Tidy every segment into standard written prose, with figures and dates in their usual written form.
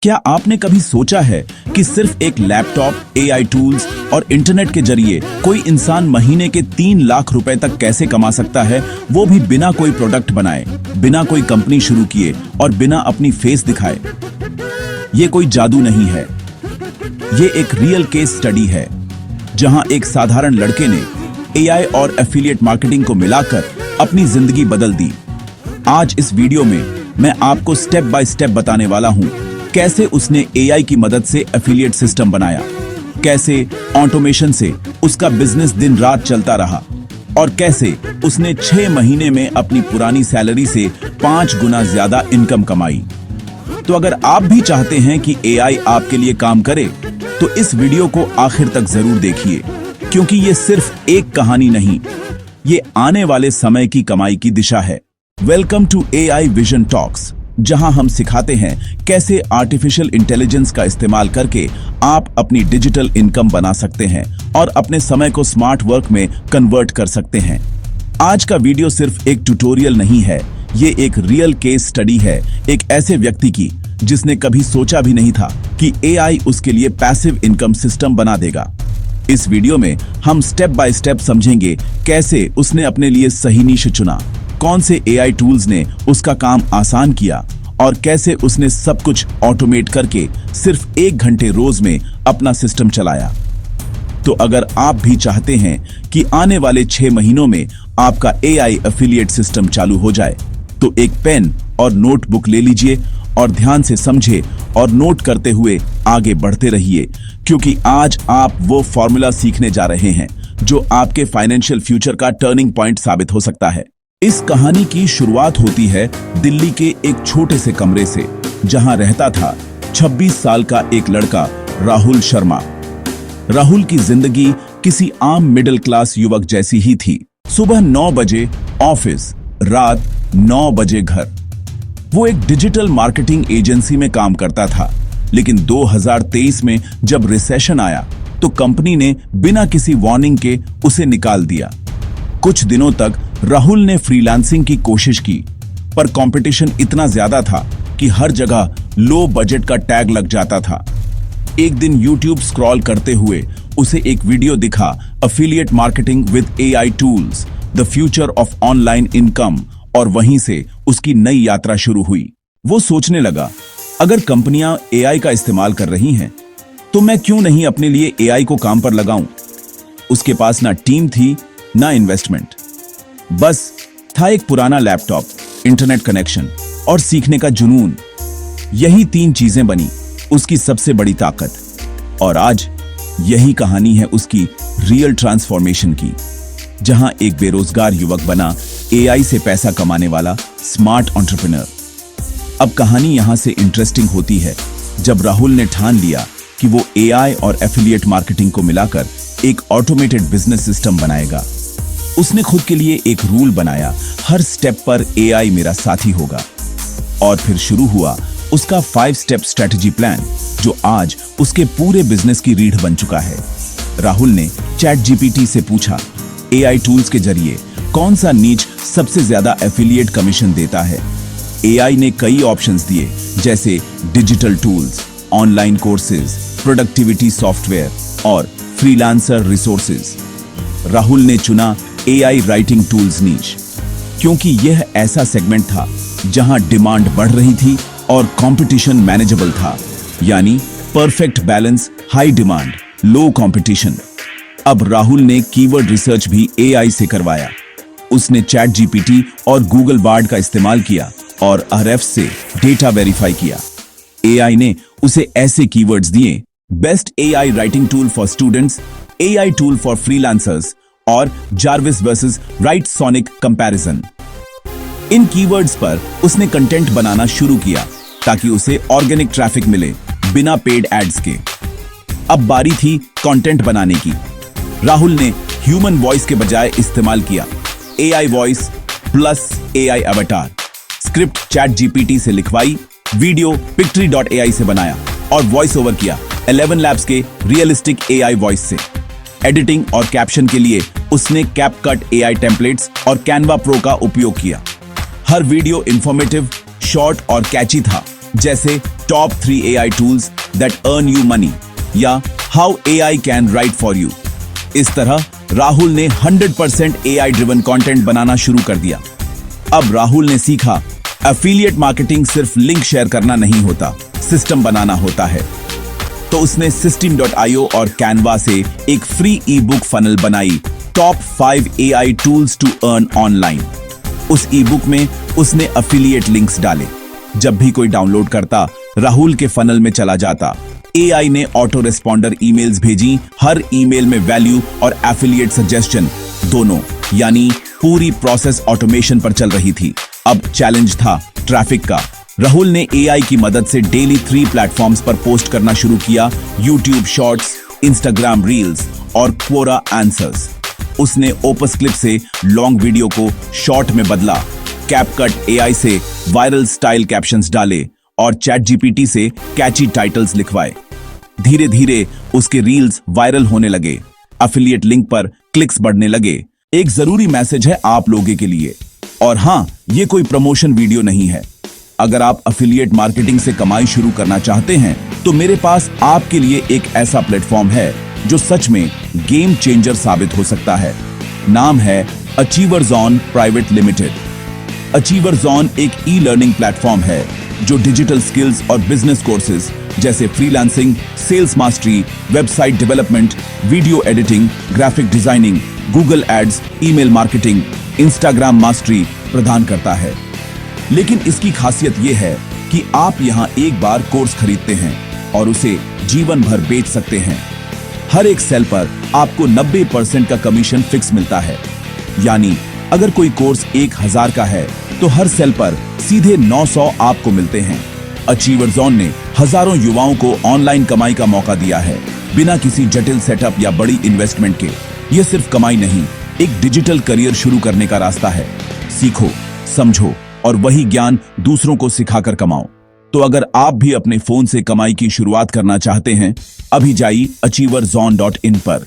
क्या आपने कभी सोचा है कि सिर्फ एक लैपटॉप, एआई टूल्स और इंटरनेट के जरिए कोई इंसान महीने के 3 लाख रुपए तक कैसे कमा सकता है, वो भी बिना कोई प्रोडक्ट बनाए, बिना कोई कंपनी शुरू किए और बिना अपनी फेस दिखाए? ये कोई जादू नहीं है, ये एक रियल केस स्टडी है जहां एक साधारण लड़के ने एआई और एफिलिएट मार्केटिंग को मिलाकर अपनी जिंदगी बदल दी। आज इस वीडियो में मैं आपको स्टेप बाय स्टेप बताने वाला हूं कैसे उसने एआई की मदद से एफिलिएट सिस्टम बनाया, कैसे ऑटोमेशन से उसका बिजनेस दिन रात चलता रहा और कैसे उसने 6 महीने में अपनी पुरानी सैलरी से 5 गुना ज्यादा इनकम कमाई। तो अगर आप भी चाहते हैं कि एआई आपके लिए काम करे तो इस वीडियो को आखिर तक जरूर देखिए, क्योंकि ये सिर्फ एक कहानी नहीं, ये आने वाले समय की कमाई की दिशा है। Welcome to AI vision talks, जहां हम सिखाते हैं कैसे आर्टिफिशियल इंटेलिजेंस का इस्तेमाल करके आप अपनी डिजिटल इनकम बना सकते हैं और अपने समय को स्मार्ट वर्क में कन्वर्ट कर सकते हैं। आज का वीडियो सिर्फ एक ट्यूटोरियल नहीं है, ये एक रियल केस स्टडी है एक ऐसे व्यक्ति की जिसने कभी सोचा भी नहीं था कि एआई उसके लिए पैसिव इनकम सिस्टम बना देगा। इस वीडियो में हम स्टेप बाय स्टेप समझेंगे कैसे उसने अपने लिए सही नीश चुना, कौन से एआई टूल्स ने उसका काम आसान किया और कैसे उसने सब कुछ ऑटोमेट करके सिर्फ 1 घंटे रोज में अपना सिस्टम चलाया। तो अगर आप भी चाहते हैं कि आने वाले 6 महीनों में आपका एआई एफिलिएट सिस्टम चालू हो जाए, तो एक पेन और नोटबुक ले लीजिए और ध्यान से समझे और नोट करते हुए आगे बढ़ते रहिए, क्योंकि आज आप वो फॉर्मूला सीखने जा रहे हैं जो आपके फाइनेंशियल फ्यूचर का टर्निंग पॉइंट साबित हो सकता है। इस कहानी की शुरुआत होती है दिल्ली के एक छोटे से कमरे से, जहां रहता था 26 साल का एक लड़का राहुल शर्मा। राहुल की जिंदगी किसी आम मिडिल क्लास युवक जैसी ही थी। सुबह 9 बजे ऑफिस, रात 9 बजे घर। वो एक डिजिटल मार्केटिंग एजेंसी में काम करता था, लेकिन 2023 में जब रिसेशन आया तो कंपनी ने बिना किसी वार्निंग के उसे निकाल दिया। कुछ दिनों तक राहुल ने फ्रीलांसिंग की कोशिश की, पर कंपटीशन इतना ज्यादा था कि हर जगह लो बजट का टैग लग जाता था। एक दिन यूट्यूब स्क्रॉल करते हुए उसे एक वीडियो दिखा, affiliate marketing with AI tools, the future of online income, और वहीं से उसकी नई यात्रा शुरू हुई। वो सोचने लगा, अगर कंपनियां एआई का इस्तेमाल कर रही हैं, तो मैं क्यों नहीं अपने लिए एआई को काम पर लगाऊं। उसके पास ना टीम थी ना इन्वेस्टमेंट, बस था एक पुराना लैपटॉप, इंटरनेट कनेक्शन और सीखने का जुनून। यही 3 चीजें बनी उसकी सबसे बड़ी ताकत। और आज यही कहानी है उसकी रियल ट्रांसफॉर्मेशन की, जहां एक बेरोजगार युवक बना एआई से पैसा कमाने वाला स्मार्ट एंटरप्रेन्योर। अब कहानी यहां से इंटरेस्टिंग होती है जब राहुल ने ठान लिया कि वो एआई और एफिलिएट मार्केटिंग को मिलाकर एक ऑटोमेटेड बिजनेस सिस्टम बनाएगा। उसने खुद के लिए एक रूल बनाया, हर स्टेप पर एआई मेरा साथी होगा। और फिर शुरू हुआ उसका 5 स्टेप स्ट्रेटजी प्लान, जो आज उसके पूरे बिजनेस की रीढ़ बन चुका है। राहुल ने चैट जीपीटी से पूछा, एआई टूल्स के जरिए कौन सा नीच सबसे ज्यादा एफिलिएट कमीशन देता है। एआई ने कई ऑप्शंस दिए, जैसे digital tools, online courses, productivity software और फ्रीलांसर रिसोर्सेज। राहुल ने चुना एआई राइटिंग टूल्स नीच, क्योंकि यह ऐसा सेगमेंट था जहां डिमांड बढ़ रही थी और कंपटीशन मैनेजेबल था, यानी परफेक्ट बैलेंस, हाई डिमांड, लो कंपटीशन। अब राहुल ने कीवर्ड रिसर्च भी एआई से करवाया। उसने चैट जीपीटी और गूगल बार्ड का इस्तेमाल किया और आरएफ से डेटा वेरीफाई किया। एआई ने उसे ऐसे कीवर्ड्स दिए, best AI writing tool for students, AI tool for freelancers और Jarvis versus Writesonic comparison. इन कीवर्ड्स पर उसने कंटेंट बनाना शुरू किया ताकि उसे ऑर्गेनिक ट्रैफिक मिले बिना पेड एड्स के। अब बारी थी कंटेंट बनाने की। राहुल ने ह्यूमन वॉइस के बजाय इस्तेमाल किया एआई वॉइस प्लस एआई अवतार। स्क्रिप्ट चैट जीपीटी से लिखवाई, वीडियो pictory.ai से बनाया और वॉइस ओवर किया 11 लैब्स के रियलिस्टिक एआई वॉइस से। एडिटिंग और कैप्शन के लिए उसने कैपकट एआई टेम्पलेट्स और कैनवा प्रो का उपयोग किया। हर वीडियो इंफॉर्मेटिव, शॉर्ट और कैची था, जैसे top 3 AI tools that earn you money या how AI can write for you. इस तरह राहुल ने 100% AI ड्रिवन कंटेंट बनाना शुरू कर दिया। अब राहुल ने सीखा एफिलिएट मार्केटिंग सिर्फ लिंक शेयर करना नहीं होता, सिस्टम बनाना होता है। तो उसने Systeme.io और Canva से एक फ्री ई बुक फनल बनाई, top 5 AI tools to earn online. उस ई बुक में उसने एफिलिएट लिंक्स डाले। जब भी कोई डाउनलोड करता, राहुल के फनल में चला जाता। AI ने ऑटो रिस्पॉन्डर ईमेल्स भेजी, हर ईमेल में वैल्यू और एफिलिएट सजेशन दोनों, यानी पूरी प्रोसेस ऑटोमेशन पर चल रही थी। अब चैलेंज था ट्रैफिक का। राहुल ने AI की मदद से डेली 3 प्लेटफॉर्म्स पर पोस्ट करना शुरू किया, YouTube शॉर्ट्स, Instagram रील्स और Quora आंसर्स। उसने ओपस क्लिप से लॉन्ग वीडियो को शॉर्ट में बदला, कैपकट AI से वायरल स्टाइल कैप्शंस डाले और ChatGPT से कैची टाइटल्स लिखवाए। धीरे धीरे उसके रील्स वायरल होने लगे, एफिलिएट लिंक पर क्लिक्स बढ़ने लगे। एक जरूरी मैसेज है आप लोगों के लिए, और हाँ, ये कोई प्रमोशन वीडियो नहीं है। अगर आप एफिलिएट मार्केटिंग से कमाई शुरू करना चाहते हैं तो मेरे पास आपके लिए एक ऐसा प्लेटफॉर्म है जो सच में गेम चेंजर साबित हो सकता है। नाम है अचीवर्स प्राइवेट लिमिटेड। अचीवर्स एक ई लर्निंग प्लेटफॉर्म है जो डिजिटल स्किल्स और बिजनेस कोर्सेज जैसे freelancing, sales mastery, website development, video editing, graphic designing, Google ads, email marketing, Instagram mastery प्रदान करता है। लेकिन इसकी खासियत यह है कि आप यहां एक बार कोर्स खरीदते हैं और उसे जीवन भर बेच सकते हैं। हर एक सेल पर आपको 90% का कमीशन फिक्स मिलता है, यानी अगर कोई कोर्स 1000 का है तो हर सेल पर सीधे 900 आपको मिलते हैं। अचीवर्स ने हजारों युवाओं को ऑनलाइन कमाई का मौका दिया है, बिना किसी जटिल सेटअप या बड़ी इन्वेस्टमेंट के। यह सिर्फ कमाई नहीं, एक डिजिटल करियर शुरू करने का रास्ता है। सीखो, समझो और वही ज्ञान दूसरों को सिखाकर कमाओ। तो अगर आप भी अपने फोन से कमाई की शुरुआत करना चाहते हैं, अभी जाइए achieverzone.in पर।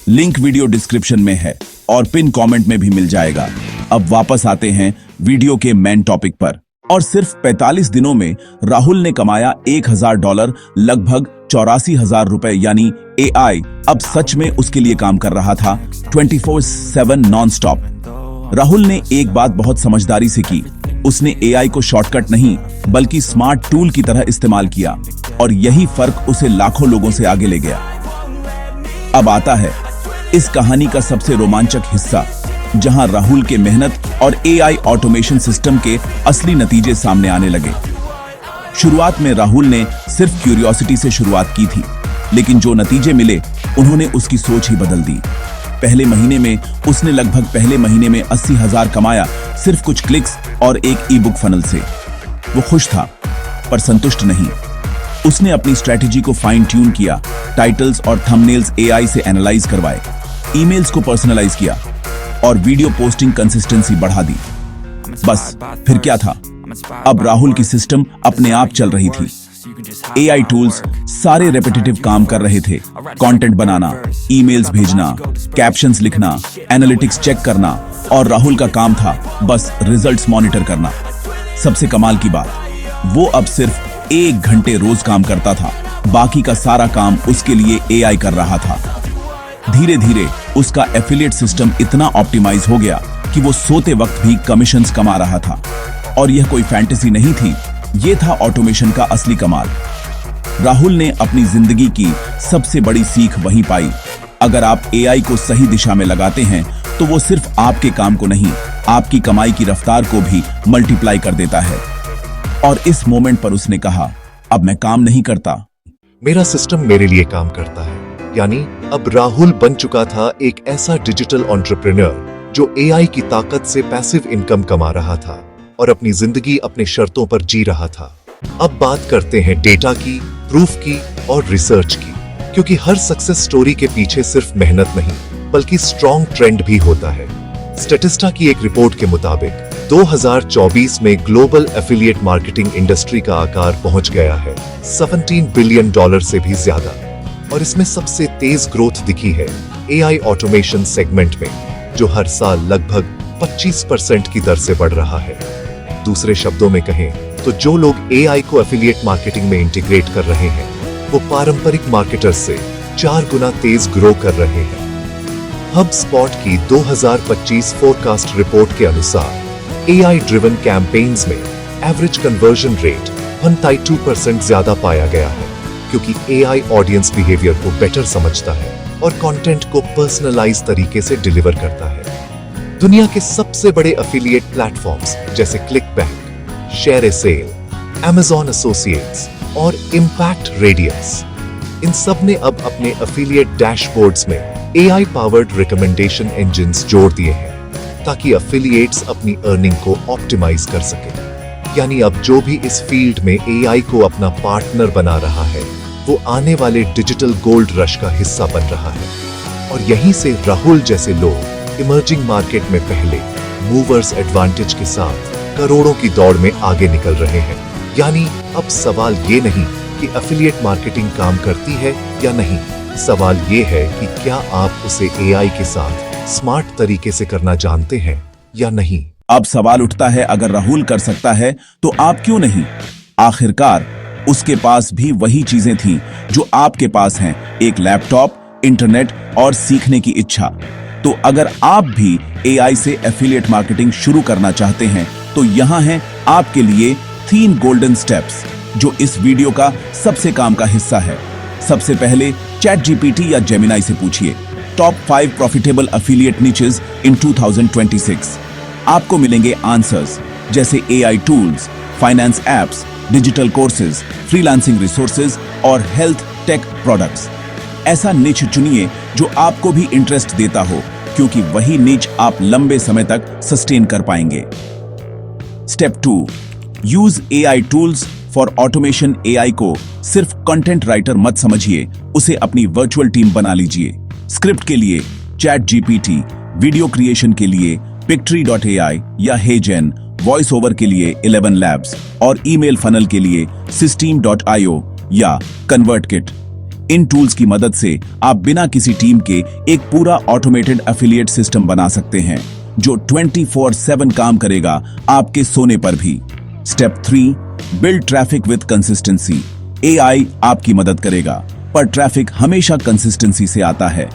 लिंक वीडियो डिस्क्रिप्शन में है और पिन कमेंट में भी मिल जाएगा। अब वापस आते हैं वीडियो के मेन टॉपिक पर। और सिर्फ 45 दिनों में राहुल ने कमाया $1000, लगभग 84,000 रुपए, यानी AI अब सच में उसके लिए काम कर रहा था 24/7 नॉन स्टॉप। राहुल ने एक बात बहुत समझदारी से की, उसने AI को शॉर्टकट नहीं बल्कि स्मार्ट टूल की तरह इस्तेमाल किया, और यही फर्क उसे लाखों लोगों से आगे ले गया। अब आता है इस कहानी का सबसे रोमांचक हिस्सा, जहां राहुल के मेहनत और AI ऑटोमेशन सिस्टम के असली नतीजे सामने आने लगे। शुरुआत में राहुल ने सिर्फ क्यूरियोसिटी से शुरुआत की थी, लेकिन जो नतीजे मिले उन्होंने उसकी सोच ही बदल दी। पहले महीने में उसने लगभग 80,000 कमाया, सिर्फ कुछ क्लिक्स और एक ई बुक फनल से। वो खुश था पर संतुष्ट नहीं। उसने अपनी स्ट्रेटेजी को फाइन ट्यून किया, टाइटल्स और थंबनेल्स AI से एनालाइज करवाए, ईमेल्स को पर्सनलाइज किया और वीडियो पोस्टिंग कंसिस्टेंसी बढ़ा दी। बस फिर क्या था, अब राहुल की सिस्टम अपने आप चल रही थी। AI टूल्स सारे रेपिटेटिव काम कर रहे थे, कंटेंट बनाना, ईमेल्स भेजना, कैप्शंस लिखना, एनालिटिक्स चेक करना, और राहुल का काम था बस रिजल्ट्स मॉनिटर करना। सबसे कमाल की बात, वो अब सिर्फ 1 घंटे रोज काम करता था, बाकी का सारा काम उसके लिए AI कर रहा था। धीरे धीरे उसका एफिलिएट सिस्टम इतना ऑप्टिमाइज हो गया कि वो सोते वक्त भी कमीशंस कमा रहा था। और यह कोई फैंटेसी नहीं थी, ये था ऑटोमेशन का असली कमाल। राहुल ने अपनी जिंदगी की सबसे बड़ी सीख वहीं पाई। अगर आप AI को सही दिशा में लगाते हैं तो वो सिर्फ आपके काम को नहीं, आपकी कमाई की रफ्तार को भी मल्टीप्लाई कर देता है। और इस मोमेंट पर उसने कहा, अब मैं काम नहीं करता, मेरा सिस्टम मेरे लिए काम करता है। यानी अब राहुल बन चुका था एक ऐसा डिजिटल एंटरप्रेन्योर जो AI की ताकत से पैसिव इनकम कमा रहा था और अपनी जिंदगी अपने शर्तों पर जी रहा था। अब बात करते हैं डेटा की, प्रूफ की और रिसर्च की, क्योंकि हर सक्सेस स्टोरी के पीछे सिर्फ मेहनत नहीं बल्कि स्ट्रॉन्ग ट्रेंड भी होता है। स्टैटिस्टा की एक रिपोर्ट के मुताबिक 2024 में ग्लोबल एफिलिएट मार्केटिंग इंडस्ट्री का आकार पहुंच गया है $17 बिलियन से भी ज्यादा, और इसमें सबसे तेज ग्रोथ दिखी है AI ऑटोमेशन सेगमेंट में, जो हर साल लगभग 25% की दर से बढ़ रहा है। दूसरे शब्दों में कहें तो जो लोग एआई को एफिलिएट मार्केटिंग में इंटीग्रेट कर रहे हैं वो पारंपरिक मार्केटर्स से 4 गुना तेज ग्रो कर रहे हैं। HubSpot की 2025 फोरकास्ट रिपोर्ट के अनुसार एआई ड्रिवन कैंपेन्स में एवरेज कन्वर्जन रेट 102% ज्यादा पाया गया है, क्योंकि एआई ऑडियंस बिहेवियर को बेटर समझता है और कंटेंट को पर्सनलाइज तरीके से डिलीवर करता है। दुनिया के सबसे बड़े एफिलिएट प्लेटफॉर्म्स जैसे क्लिकबैंक, शेयर ए सेल, Amazon एसोसिएट्स और इम्पैक्ट रेडियस, इन सब ने अब अपने एफिलिएट डैशबोर्ड्स में एआई पावर्ड रिकमेंडेशन इंजन्स जोड़ दिए हैं ताकि एफिलिएट्स अपनी अर्निंग को ऑप्टिमाइज कर सके। यानी अब जो भी इस फील्ड में एआई को अपना पार्टनर बना रहा है वो आने वाले डिजिटल गोल्ड रश का हिस्सा बन रहा है। और यहीं से राहुल जैसे लोग इमर्जिंग मार्केट में पहले मूवर्स एडवांटेज के साथ करोड़ों की दौड़ में आगे निकल रहे हैं। यानी अब सवाल ये नहीं कि एफिलिएट मार्केटिंग काम करती है या नहीं, सवाल ये है कि क्या आप उसे एआई के साथ स्मार्ट तरीके से करना जानते हैं या नहीं। अब सवाल उठता है, अगर राहुल कर सकता है तो आप क्यों नहीं? आखिरकार उसके पास भी वही चीजें थी जो आपके पास हैं, एक लैपटॉप, इंटरनेट और सीखने की इच्छा। तो अगर आप भी एआई से एफिलिएट मार्केटिंग शुरू करना चाहते हैं तो यहाँ हैं आपके लिए 3 गोल्डन स्टेप्स जो इस वीडियो का सबसे काम का हिस्सा है। सबसे पहले ChatGPT या Gemini से पूछिए टॉप 5 प्रॉफिटेबल एफिलिएट निचेस इन 2026। आपको मिलेंगे आंसर्स जैसे AI tools, finance apps, digital courses, freelancing resources और हेल्थ टेक प्रोडक्ट्स। ऐसा निच चुनिए जो आपको भी इंटरेस्ट देता हो, क्योंकि वही निच आप लंबे समय तक सस्टेन कर पाएंगे। Step 2, use AI tools for automation. AI को सिर्फ कंटेंट राइटर मत समझिए, उसे अपनी वर्चुअल टीम बना लीजिए। स्क्रिप्ट के लिए ChatGPT, वीडियो क्रिएशन के लिए Pictory.ai या HeyGen, वॉइस ओवर के लिए 11 Labs और ईमेल फनल के लिए System.io या ConvertKit। इन टूल्स की मदद से आप बिना किसी टीम के एक पूरा ऑटोमेटेड एफिलिएट सिस्टम बना सकते हैं जो 24/7 काम करेगा, आपके सोने पर भी। Step 3, build traffic with consistency. AI आपकी मदद करेगा, पर ट्रैफिक हमेशा कंसिस्टेंसी से आता है।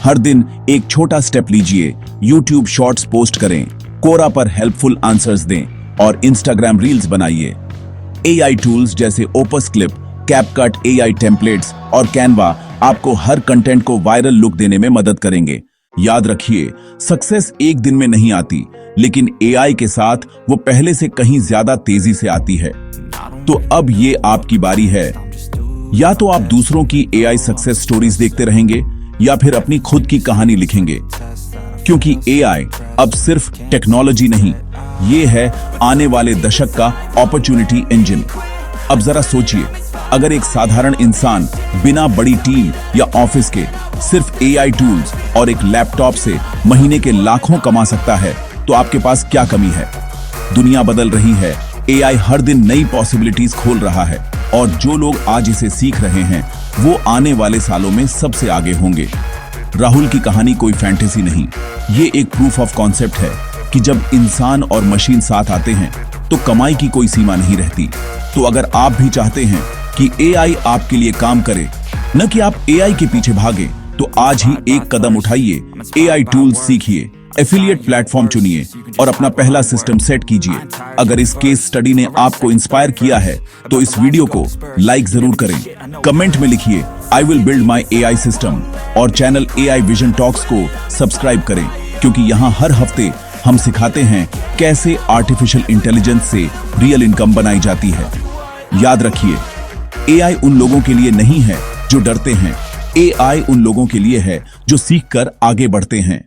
हर दिन एक छोटा स्टेप लीजिए, YouTube शॉर्ट्स पोस्ट करें, कोरा पर हेल्पफुल आंसर्स दें और Instagram रील्स बनाइए। एआई टूल्स जैसे opus clip, CapCut, AI templates और कैनवा आपको हर कंटेंट को वायरल लुक देने में मदद करेंगे। याद रखिए, सक्सेस एक दिन में नहीं आती, लेकिन एआई के साथ वो पहले से कहीं ज्यादा तेजी से आती है। तो अब ये आपकी बारी है, या तो आप दूसरों की एआई सक्सेस स्टोरीज देखते रहेंगे या फिर अपनी खुद की कहानी लिखेंगे, क्योंकि एआई अब सिर्फ टेक्नोलॉजी नहीं, ये है आने वाले दशक का अपॉर्चुनिटी इंजन। अब जरा सोचिए, अगर एक साधारण इंसान बिना बड़ी टीम या ऑफिस के सिर्फ एआई टूल्स और एक लैपटॉप से महीने के लाखों कमा सकता है, तो आपके पास क्या कमी है? दुनिया बदल रही है, एआई हर दिन नई पॉसिबिलिटीज खोल रहा है और जो लोग आज इसे सीख रहे हैं वो आने वाले सालों में सबसे आगे होंगे। राहुल की कहानी कोई फैंटेसी नहीं, ये एक प्रूफ ऑफ कॉन्सेप्ट है कि जब इंसान और मशीन साथ आते हैं तो कमाई की कोई सीमा नहीं रहती। तो अगर आप भी चाहते हैं कि एआई आपके लिए काम करे, न कि आप एआई के पीछे भागे, तो आज ही एक कदम उठाइए, एआई टूल्स सीखिए, एफिलिएट प्लेटफॉर्म चुनिए और अपना पहला सिस्टम सेट कीजिए। अगर इस केस स्टडी ने आपको इंस्पायर किया है तो इस वीडियो को लाइक जरूर करें, कमेंट में लिखिए I will build my AI system और चैनल एआई विजन टॉक्स को सब्सक्राइब करें, क्योंकि यहाँ हर हफ्ते हम सिखाते हैं कैसे आर्टिफिशियल इंटेलिजेंस से रियल इनकम बनाई जाती है। याद रखिए, एआई उन लोगों के लिए नहीं है जो डरते हैं, एआई उन लोगों के लिए है जो सीखकर आगे बढ़ते हैं।